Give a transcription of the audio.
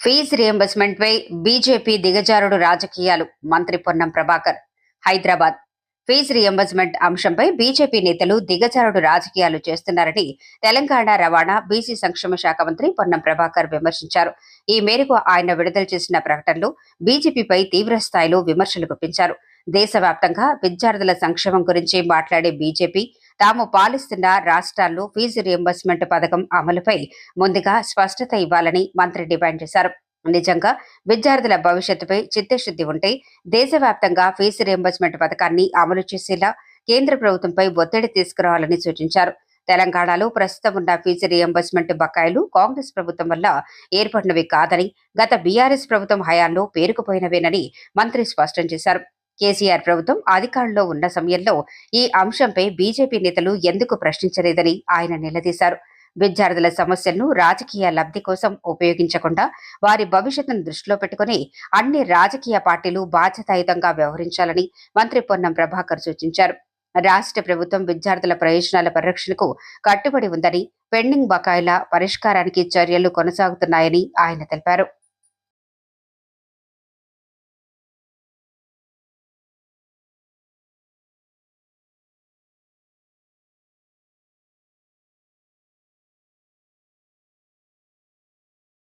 Fee reimbursement పై BJP దిగజారుడు రాజకీయాలు. మంత్రి పొన్నం ప్రభాకర్. హైదరాబాద్. ఫీజు రియంబర్స్మెంట్ అంశంపై బీజేపీ నేతలు దిగజారుడు రాజకీయాలు చేస్తున్నారని తెలంగాణ రవాణా బీసీ సంక్షేమ శాఖ మంత్రి పొన్నం ప్రభాకర్ విమర్శించారు. ఈ మేరకు ఆయన విడుదల చేసిన ప్రకటనలో బీజేపీపై తీవ్రస్థాయిలో విమర్శలు గుప్పించారు. దేశవ్యాప్తంగా విద్యార్థుల సంక్షేమం గురించి మాట్లాడే బీజేపీ తాము పాలిస్తున్న రాష్ట్రాల్లో ఫీజు రియంబర్స్మెంట్ పథకం అమలుపై ముందుగా స్పష్టత ఇవ్వాలని మంత్రి డిమాండ్ చేశారు. నిజంగా విద్యార్థుల భవిష్యత్తుపై చిత్తశుద్ది ఉంటే దేశవ్యాప్తంగా ఫీజు రియంబర్స్మెంట్ పథకాన్ని అమలు చేసేలా కేంద్ర ప్రభుత్వంపై ఒత్తిడి తీసుకురావాలని సూచించారు. తెలంగాణలో ప్రస్తుతం ఉన్న ఫీజు రియంబర్స్మెంట్ బకాయిలు కాంగ్రెస్ ప్రభుత్వం వల్ల ఏర్పడినవి కాదని, గత బీఆర్ఎస్ ప్రభుత్వం హయాంలో పేరుకుపోయినవేనని మంత్రి స్పష్టం చేశారు. కేసీఆర్ ప్రభుత్వం అధికారంలో ఉన్న సమయంలో ఈ అంశంపై బీజేపీ నేతలు ఎందుకు ప్రశ్నించలేదని ఆయన నిలదీశారు. విద్యార్థుల సమస్యలను రాజకీయ లబ్ధి కోసం ఉపయోగించకుండా వారి భవిష్యత్తును దృష్టిలో పెట్టుకుని అన్ని రాజకీయ పార్టీలు బాధ్యతాయుతంగా వ్యవహరించాలని మంత్రి పొన్నం ప్రభాకర్ సూచించారు. రాష్ట్ర ప్రభుత్వం విద్యార్థుల ప్రయోజనాల పరిరక్షణకు కట్టుబడి ఉందని, పెండింగ్ బకాయిల పరిష్కారానికి చర్యలు కొనసాగుతున్నాయని ఆయన తెలిపారు.